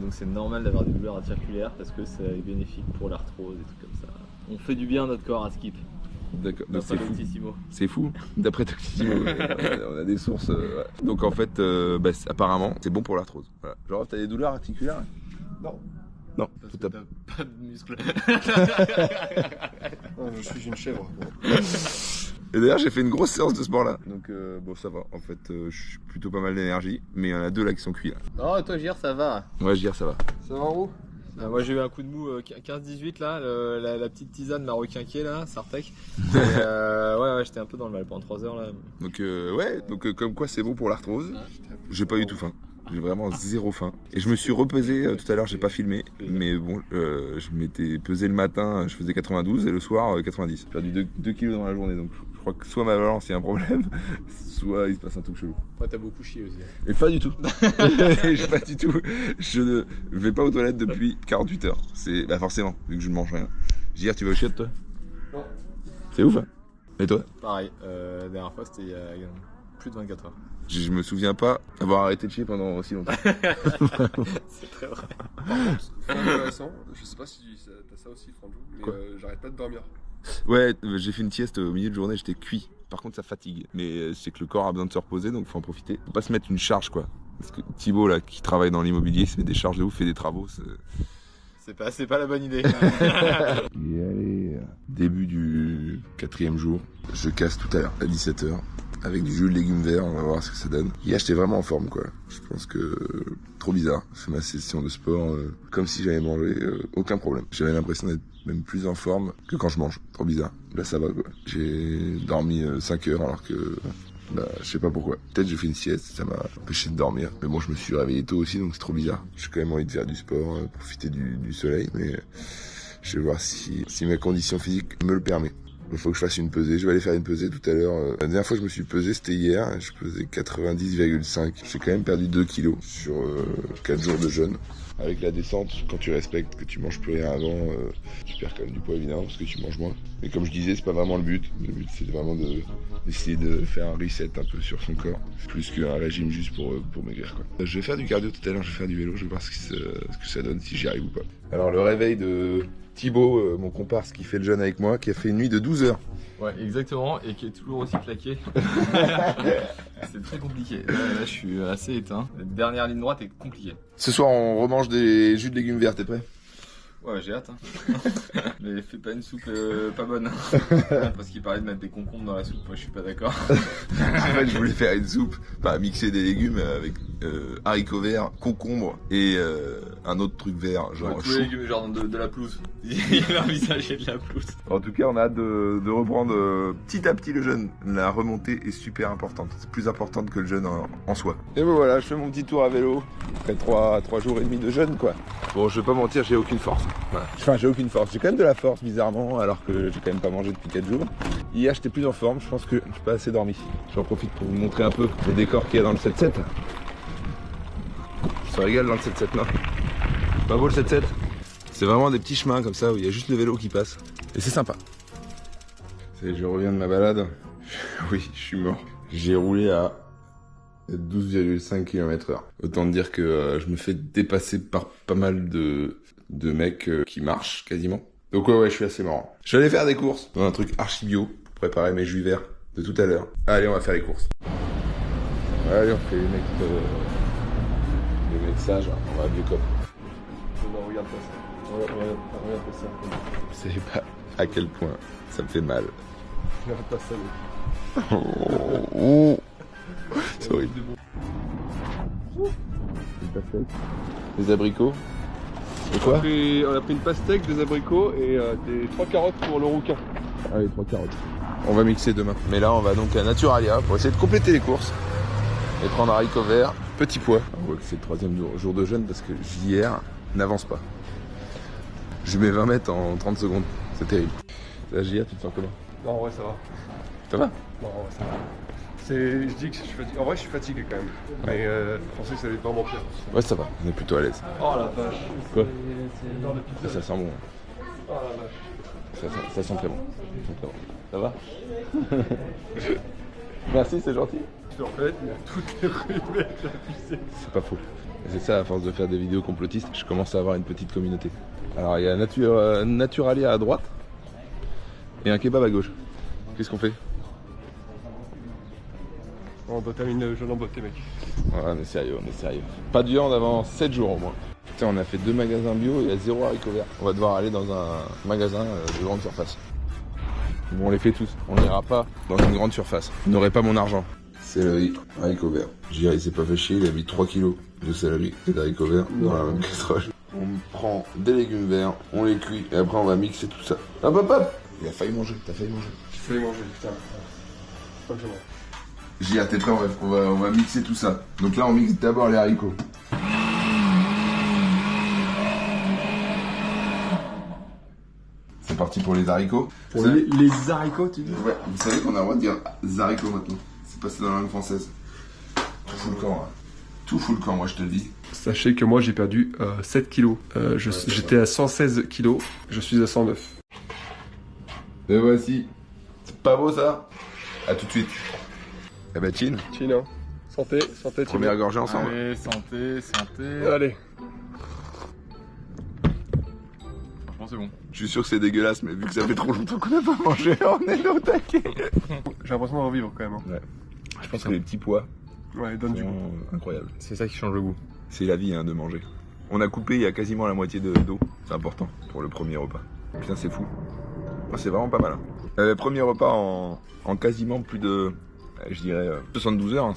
donc c'est normal d'avoir des douleurs articulaires parce que c'est bénéfique pour l'arthrose et tout comme ça. On fait du bien à notre corps à Skip. D'accord, donc c'est fou. Doctissimo. C'est fou, d'après Doctissimo. On a des sources. Ouais. Donc en fait, apparemment, c'est bon pour l'arthrose. Voilà. Genre, t'as des douleurs articulaires? Non. Non, Parce tout que à t'as pas de muscles. Non, je suis une chèvre. Et d'ailleurs, j'ai fait une grosse séance de sport là. Donc bon, ça va. En fait, je suis plutôt pas mal d'énergie. Mais il y en a deux là qui sont cuits là. Oh, toi, Gir, ça va. Ouais, je dirais ça va. Ça va en haut? Moi j'ai eu un coup de mou 15-18 là, la petite tisane m'a requinqué là, Sartec. Ouais, j'étais un peu dans le mal pendant 3 heures là. Donc comme quoi c'est bon pour l'arthrose. J'ai pas eu tout faim. J'ai vraiment zéro faim. Et je me suis repesé tout à l'heure, j'ai pas filmé. Mais bon, je m'étais pesé le matin, je faisais 92 et le soir 90. J'ai perdu 2 kilos dans la journée. Donc je crois que soit ma balance il y a un problème, soit il se passe un truc chelou. Ouais, t'as beaucoup chié aussi. Mais pas du tout. Pas du tout. Je ne vais pas aux toilettes depuis 48 heures. C'est forcément, vu que je ne mange rien. Hier, tu vas aux chiottes toi? Non. C'est ouf hein? Et toi? Pareil, la dernière fois c'était il y a plus de 24 heures. Je me souviens pas avoir arrêté de chier pendant aussi longtemps. C'est très vrai. Fait intéressant, je sais pas si t'as ça aussi, Franjo, mais j'arrête pas de dormir. Ouais, j'ai fait une sieste au milieu de journée, j'étais cuit. Par contre, ça fatigue. Mais c'est que le corps a besoin de se reposer, donc faut en profiter. Faut pas se mettre une charge, quoi. Parce que Thibaut, là, qui travaille dans l'immobilier, se met des charges de ouf, fait des travaux. C'est pas la bonne idée. Et allez, début du 4e jour. Je casse tout à l'heure, à 17h. Avec du jus de légumes verts, on va voir ce que ça donne. Hier, j'étais vraiment en forme, quoi. Je pense que trop bizarre. Je fais ma session de sport comme si j'avais mangé, aucun problème. J'avais l'impression d'être même plus en forme que quand je mange. Trop bizarre. Là, ça va, quoi. J'ai dormi 5 heures alors que, je sais pas pourquoi. Peut-être j'ai fait une sieste, ça m'a empêché de dormir. Mais bon, je me suis réveillé tôt aussi, donc c'est trop bizarre. J'ai quand même envie de faire du sport, profiter du soleil, mais je vais voir si ma condition physique me le permet. Il faut que je fasse une pesée. Je vais aller faire une pesée tout à l'heure. La dernière fois que je me suis pesé, c'était hier. Je pesais 90,5. J'ai quand même perdu 2 kilos sur 4 jours de jeûne. Avec la descente, quand tu respectes que tu manges plus rien avant, tu perds quand même du poids évidemment parce que tu manges moins. Mais comme je disais, c'est pas vraiment le but. Le but, c'est vraiment d'essayer de faire un reset un peu sur son corps, plus qu'un régime juste pour maigrir, quoi. Je vais faire du cardio tout à l'heure. Je vais faire du vélo. Je vais voir ce que ça donne, si j'y arrive ou pas. Alors le réveil de Thibaut, mon comparse qui fait le jeûne avec moi, qui a fait une nuit de 12 heures. Ouais, exactement, et qui est toujours aussi claqué. C'est très compliqué. Là, je suis assez éteint. La dernière ligne droite est compliquée. Ce soir, on remange des jus de légumes verts, t'es prêt? Ouais, j'ai hâte. Mais fais pas une soupe pas bonne. Parce qu'il parlait de mettre des concombres dans la soupe, moi je suis pas d'accord. En fait, je voulais faire une soupe, mixer des légumes avec haricots verts, concombres et un autre truc vert, genre tous les légumes, genre de la pelouse. Il a envisagé de la pelouse. En tout cas, on a hâte de reprendre petit à petit le jeûne. La remontée est super importante. C'est plus importante que le jeûne en soi. Et ben voilà, je fais mon petit tour à vélo. Après 3 jours et demi de jeûne, quoi. Bon, je vais pas mentir, j'ai aucune force. Voilà. Enfin, j'ai aucune force. J'ai quand même de la force, bizarrement, alors que j'ai quand même pas mangé depuis 4 jours. Hier, j'étais plus en forme. Je pense que j'ai pas assez dormi. J'en profite pour vous montrer un peu le décor qu'il y a dans le 7-7. Je se régale dans le 7-7, non? Pas beau le 7-7? C'est vraiment des petits chemins comme ça où il y a juste le vélo qui passe. Et c'est sympa. Je reviens de ma balade. Oui, je suis mort. J'ai roulé à 12,5 km/h. Autant dire que je me fais dépasser par pas mal de mecs qui marchent quasiment. Donc ouais, je suis assez marrant. Je vais aller faire des courses dans un truc archi bio pour préparer mes jus verts de tout à l'heure. Allez, on va faire les courses. Allez, on fait les mecs sages. On va à Biocop. Regarde pas ça. Regarde pas ça. Vous savez pas à quel point ça me fait mal. Regarde pas ça, mec. C'est horrible. Des abricots. Et quoi? On a pris une pastèque, des abricots et des 3 carottes pour le rouquin. Allez, 3 carottes. On va mixer demain. Mais là, on va donc à Naturalia pour essayer de compléter les courses. Et prendre haricots verts, petit pois. On voit que c'est le 3e jour de jeûne parce que JR n'avance pas. Je mets 20 mètres en 30 secondes. C'est terrible. Là, JR, tu te sens comment? Non, en vrai, ça va. Ça va? Non, en vrai, ça va. Je dis que je suis fatigué. En vrai, je suis fatigué quand même. Mais je pensais que ça allait être vraiment pire. Ouais, ça va. On est plutôt à l'aise. Oh la vache. Quoi? Ça sent bon. Oh la vache. Ça sent très bon. Ça va? Merci, c'est gentil. En fait, il y a toutes les rues, mec, là, tu sais. C'est pas faux. C'est ça, à force de faire des vidéos complotistes, je commence à avoir une petite communauté. Alors il y a Naturalia à droite et un kebab à gauche. Qu'est-ce qu'on fait? On doit terminer le jeûne en beauté, mec. Ouais, on est sérieux, on est sérieux. Pas de viande avant 7 jours au moins. Putain, on a fait 2 magasins bio et il y a 0 haricots verts. On va devoir aller dans un magasin de grande surface. Bon, on les fait tous. On n'ira pas dans une grande surface. Vous n'aurez pas mon argent. Céleri, haricots verts. J'irai, il s'est pas fait chier, il a mis 3 kilos de céleri et d'haricots verts dans la même casserole. On prend des légumes verts, on les cuit et après on va mixer tout ça. Hop hop hop! Il a failli manger, t'as failli manger. J'ai failli manger, putain. Pas que je mange. J'ai t'es prêt, on va mixer tout ça. Donc là on mixe d'abord les haricots. C'est parti pour les haricots. Pour les haricots, tu dis? Ouais, vous savez qu'on a le droit de dire haricots maintenant. C'est passé dans la langue française. Tout fout le camp, hein. Tout fout le camp, moi je te le dis. Sachez que moi j'ai perdu 7 kilos. J'étais à 116 kilos, je suis à 109. Et voici. C'est pas beau ça? A tout de suite. Eh ben Chin, Chine, santé, santé, première gorgée ensemble. Allez, santé, santé. Allez. Franchement, c'est bon. Je suis sûr que c'est dégueulasse, mais vu que ça fait trop longtemps qu'on n'a pas mangé, on est là au taquet. J'ai l'impression d'en revivre quand même. Hein. Ouais. Je pense que les petits pois Ouais, donne du goût. sont incroyables. C'est ça qui change le goût. C'est la vie hein, de manger. On a coupé il y a quasiment la moitié d'eau. C'est important pour le premier repas. Putain, c'est fou. Oh, c'est vraiment pas mal. Hein. Premier repas en quasiment plus de, je dirais, 72 heures. Hein,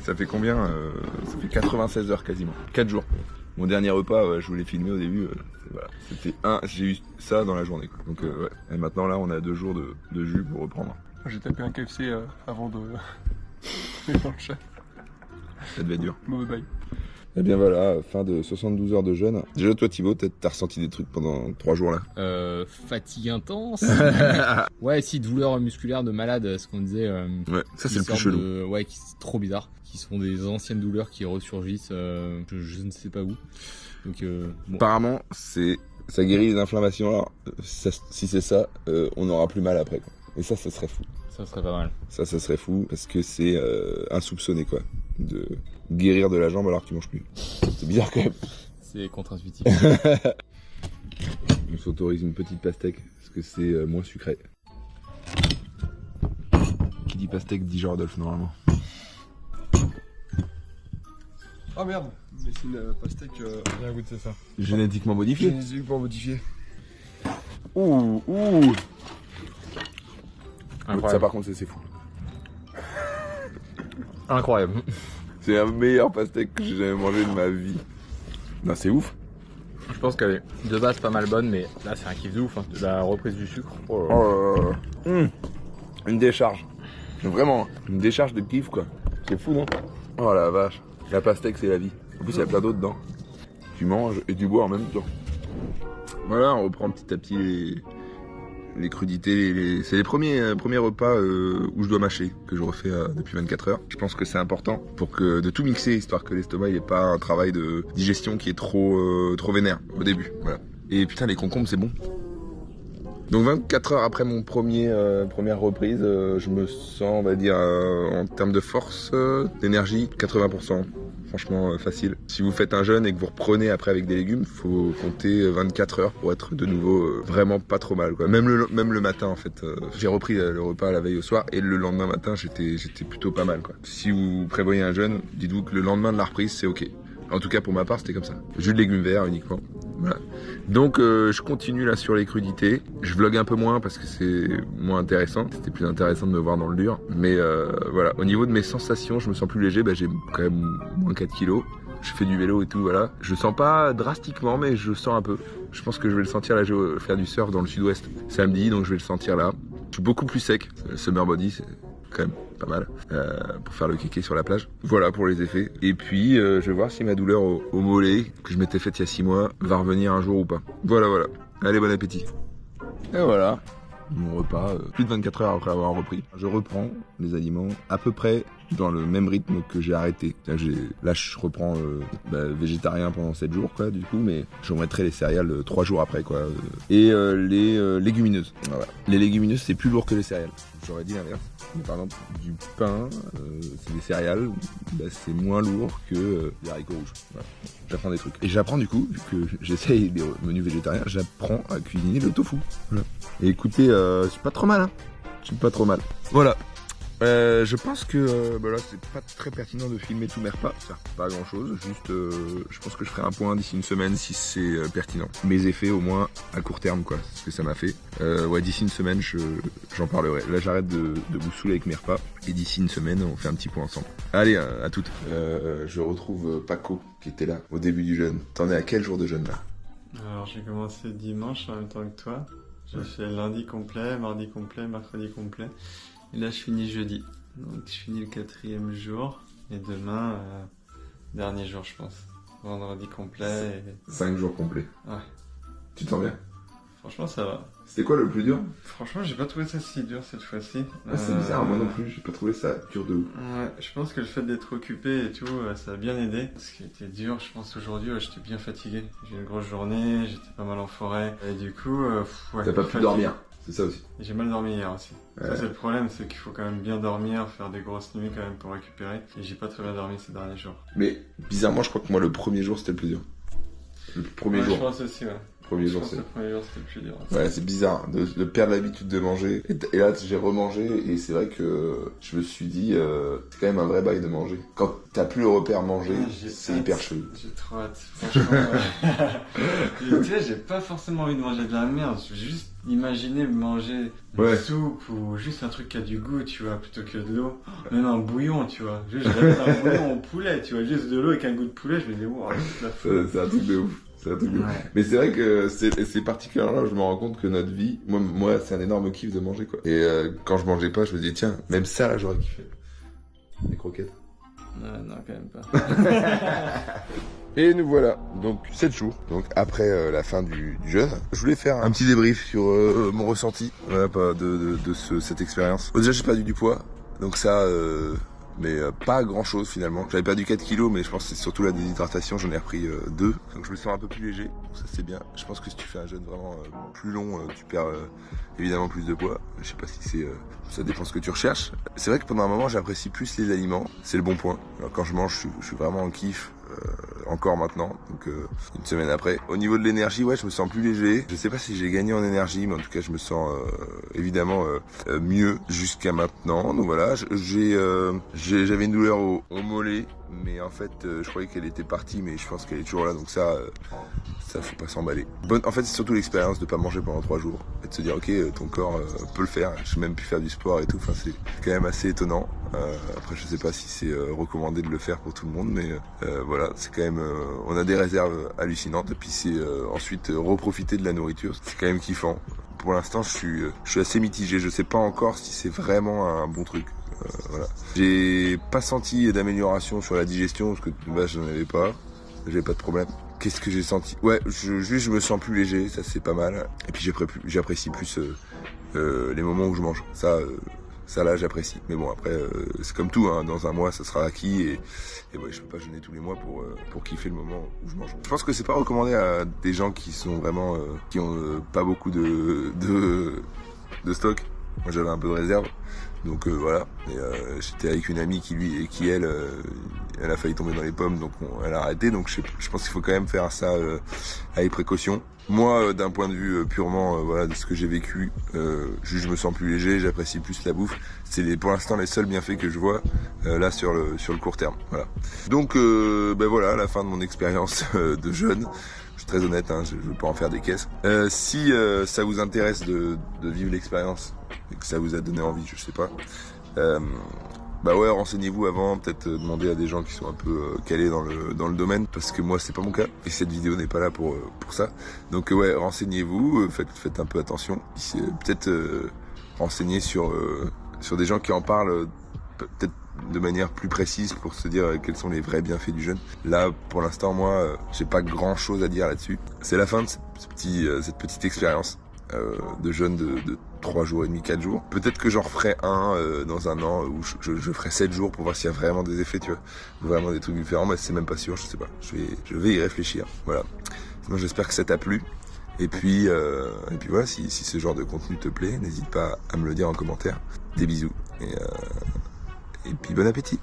ça fait combien Ça fait 96 heures quasiment. 4 jours. Mon dernier repas, je voulais filmer au début. Voilà. J'ai eu ça dans la journée. Quoi. Donc ouais. Et maintenant là, on a 2 jours de jus pour reprendre. J'ai tapé un KFC avant de manger. Ça devait être dur. Mauvais bail. Et bien voilà, fin de 72 heures de jeûne. Déjà toi Thibaut, t'as ressenti des trucs pendant 3 jours là? Fatigue intense. Ouais, si, douleur musculaire de malade, ce qu'on disait. Ouais, ça c'est le plus sortent chelou. ouais, c'est trop bizarre. Qui sont des anciennes douleurs qui ressurgissent, je ne sais pas où. Donc, bon. Apparemment, ça guérit les inflammations. Alors, si c'est ça, on n'aura plus mal après. Quoi. Et ça serait fou. Ça serait pas mal. Ça serait fou parce que c'est insoupçonné quoi, de guérir de la jambe alors que tu manges plus. C'est bizarre quand même. C'est contre-intuitif. On s'autorise une petite pastèque parce que c'est moins sucré. Qui dit pastèque dit Rodolphe normalement. Ah merde, mais c'est une pastèque Bien goûté ça. Génétiquement modifié. génétiquement modifiée. Ouh. Incroyable. Ça par contre c'est fou. Incroyable. C'est la meilleure pastèque que j'ai jamais mangée de ma vie. Non c'est ouf. Je pense qu'elle est de base pas mal bonne, mais là c'est un kiff de ouf. Hein. La reprise du sucre. Oh là là. Oh là là. Une décharge. Vraiment, une décharge de kiff quoi. C'est fou non? Oh la vache. La pastèque c'est la vie. En plus il y a plein d'autres dedans. Tu manges et tu bois en même temps. Voilà, on reprend petit à petit les crudités. C'est les premiers repas où je dois mâcher, que je refais depuis 24 heures. Je pense que c'est important pour de tout mixer, histoire que l'estomac n'ait pas un travail de digestion qui est trop vénère au début. Voilà. Et putain les concombres c'est bon. Donc 24 heures après mon première reprise, je me sens, on va dire, en termes de force, d'énergie, 80%. Franchement, facile. Si vous faites un jeûne et que vous reprenez après avec des légumes, faut compter 24 heures pour être de nouveau vraiment pas trop mal. Quoi. Même le matin, en fait. J'ai repris le repas la veille au soir et le lendemain matin, j'étais plutôt pas mal. Quoi. Si vous prévoyez un jeûne, dites-vous que le lendemain de la reprise, c'est ok. En tout cas, pour ma part, c'était comme ça. Jus de légumes verts uniquement. Voilà. Donc, je continue là sur les crudités. Je vlog un peu moins parce que c'est moins intéressant. C'était plus intéressant de me voir dans le dur. Mais voilà, au niveau de mes sensations, je me sens plus léger. J'ai quand même moins 4 kilos. Je fais du vélo et tout, voilà. Je le sens pas drastiquement, mais je le sens un peu. Je pense que je vais le sentir là, je vais faire du surf dans le sud-ouest samedi, donc je vais le sentir là. Je suis beaucoup plus sec. Summer body, c'est quand même pas mal pour faire le kéké sur la plage. Voilà pour les effets. Et puis je vais voir si ma douleur au mollet que je m'étais faite il y a 6 mois va revenir un jour ou pas. Voilà. Allez, bon appétit. Et voilà mon repas, plus de 24 heures après avoir repris. Je reprends les aliments à peu près dans le même rythme que j'ai arrêté. Là, je reprends végétarien pendant 7 jours, quoi, du coup, mais je remettrai les céréales 3 jours après, quoi. Et les légumineuses. Voilà. Les légumineuses, c'est plus lourd que les céréales. J'aurais dit l'inverse. Mais par exemple, du pain, c'est des céréales, c'est moins lourd que les haricots rouges. Voilà. J'apprends des trucs. Et j'apprends du coup, vu que j'essaye des menus végétariens, j'apprends à cuisiner le tofu. Voilà. Et écoutez, c'est pas trop mal, hein. C'est pas trop mal. Voilà. Je pense que là c'est pas très pertinent de filmer tous mes repas, ça sert pas à grand chose, juste je pense que je ferai un point d'ici une semaine si c'est pertinent. Mes effets au moins à court terme quoi, ce que ça m'a fait. Ouais, d'ici une semaine j'en parlerai. Là j'arrête de vous saouler avec mes repas et d'ici une semaine on fait un petit point ensemble. Allez, à toutes. Je retrouve Paco qui était là au début du jeûne. T'en es à quel jour de jeûne là? Alors j'ai commencé dimanche en même temps que toi. J'ai fait lundi complet, mardi complet, mercredi complet. Et là, je finis jeudi. Donc, je finis le 4e jour. Et demain, dernier jour, je pense. Vendredi complet. Et... 5 jours complets. Ouais. Tu te sens bien? Franchement, ça va. C'était quoi le plus dur? Franchement, j'ai pas trouvé ça si dur cette fois-ci. Ah, c'est bizarre, moi non plus, j'ai pas trouvé ça dur de ouf. Ouais, je pense que le fait d'être occupé et tout, ça a bien aidé. Ce qui était dur, je pense aujourd'hui, j'étais bien fatigué. J'ai eu une grosse journée, j'étais pas mal en forêt. Et du coup, ouais. T'as pas pu dormir, c'est ça aussi. J'ai mal dormi hier aussi. Ouais. Ça, c'est le problème, c'est qu'il faut quand même bien dormir, faire des grosses nuits quand même pour récupérer. Et j'ai pas très bien dormi ces derniers jours. Mais bizarrement, je crois que moi, le premier jour, c'était le plus dur. Le premier jour. Je pense aussi, ouais. Premier jour, le premier jour, c'était le plus dur. Ouais, c'est bizarre de perdre l'habitude de manger. Et là, j'ai remangé et c'est vrai que je me suis dit, c'est quand même un vrai bail de manger. Quand t'as plus le repère manger, c'est hyper chelou. J'ai trop hâte, franchement. Tu sais, j'ai pas forcément envie de manger de la merde. Je veux juste imaginer manger une soupe ou juste un truc qui a du goût, tu vois, plutôt que de l'eau. Même un bouillon, tu vois. Juste, un bouillon au poulet, tu vois. Juste de l'eau avec un goût de poulet, je me dis, wow, c'est la folie. C'est un truc de ouf. C'est un truc de ouf. Mais c'est vrai que c'est particulièrement là où je me rends compte que notre vie, moi c'est un énorme kiff de manger, quoi. Et quand je mangeais pas, je me dis, tiens, même ça, là, j'aurais kiffé. Des croquettes. Non, quand même pas. Et nous voilà, donc 7 jours, donc après la fin du jeûne. Je voulais faire un petit débrief sur mon ressenti de cette expérience. Déjà j'ai perdu du poids, donc ça, mais pas grand chose finalement. J'avais perdu 4 kilos, mais je pense que c'est surtout la déshydratation, j'en ai repris 2. Donc je me sens un peu plus léger, donc ça c'est bien. Je pense que si tu fais un jeûne vraiment plus long, tu perds évidemment plus de poids. Je sais pas si c'est... ça dépend ce que tu recherches. C'est vrai que pendant un moment j'apprécie plus les aliments, c'est le bon point. Alors, quand je mange, je suis vraiment en kiff. Encore maintenant, donc une semaine après. Au niveau de l'énergie, ouais, je me sens plus léger. Je sais pas si j'ai gagné en énergie, mais en tout cas, je me sens évidemment mieux jusqu'à maintenant. Donc voilà, j'avais une douleur au mollet, mais en fait, je croyais qu'elle était partie, mais je pense qu'elle est toujours là. Donc ça faut pas s'emballer. En fait, c'est surtout l'expérience de pas manger pendant 3 jours et de se dire, ok, ton corps peut le faire. J'ai même pu faire du sport et tout. Enfin, c'est quand même assez étonnant. Après, je sais pas si c'est recommandé de le faire pour tout le monde, mais voilà, c'est quand même, on a des réserves hallucinantes. Et puis c'est ensuite reprofiter de la nourriture. C'est quand même kiffant. Pour l'instant, je suis assez mitigé. Je sais pas encore si c'est vraiment un bon truc. Voilà. J'ai pas senti d'amélioration sur la digestion parce que de base, j'en avais pas. J'avais pas de problème. Qu'est-ce que j'ai senti? Ouais, je me sens plus léger, ça c'est pas mal. Et puis j'apprécie plus les moments où je mange. Ça là j'apprécie. Mais bon après c'est comme tout, hein, dans un mois ça sera acquis et ouais, je peux pas jeûner tous les mois pour kiffer le moment où je mange. Je pense que c'est pas recommandé à des gens qui sont vraiment qui ont pas beaucoup de stock. Moi j'avais un peu de réserve. Donc voilà, et j'étais avec une amie qui elle a failli tomber dans les pommes, donc elle a arrêté. Donc je pense qu'il faut quand même faire ça avec précaution. Moi, d'un point de vue purement voilà de ce que j'ai vécu, je me sens plus léger, j'apprécie plus la bouffe. C'est pour l'instant les seuls bienfaits que je vois là sur le court terme. Voilà. Donc voilà, la fin de mon expérience de jeûne. Je suis très honnête, hein, je veux pas en faire des caisses. Si ça vous intéresse de vivre l'expérience et que ça vous a donné envie, je sais pas. Ouais, renseignez-vous avant, peut-être demander à des gens qui sont un peu calés dans le domaine, parce que moi c'est pas mon cas et cette vidéo n'est pas là pour ça. Donc ouais, renseignez-vous, faites un peu attention. Peut-être renseigner sur des gens qui en parlent, peut-être de manière plus précise pour se dire quels sont les vrais bienfaits du jeûne. Là, pour l'instant, moi, j'ai pas grand-chose à dire là-dessus. C'est la fin de cette petite expérience de jeûne de 3 jours et demi, 4 jours. Peut-être que j'en referai un dans un an où je ferai 7 jours pour voir s'il y a vraiment des effets, tu vois. Ou vraiment des trucs différents, mais c'est même pas sûr, je sais pas. Je vais y réfléchir, voilà. Sinon j'espère que ça t'a plu. Et puis voilà, si ce genre de contenu te plaît, n'hésite pas à me le dire en commentaire. Des bisous et puis bon appétit.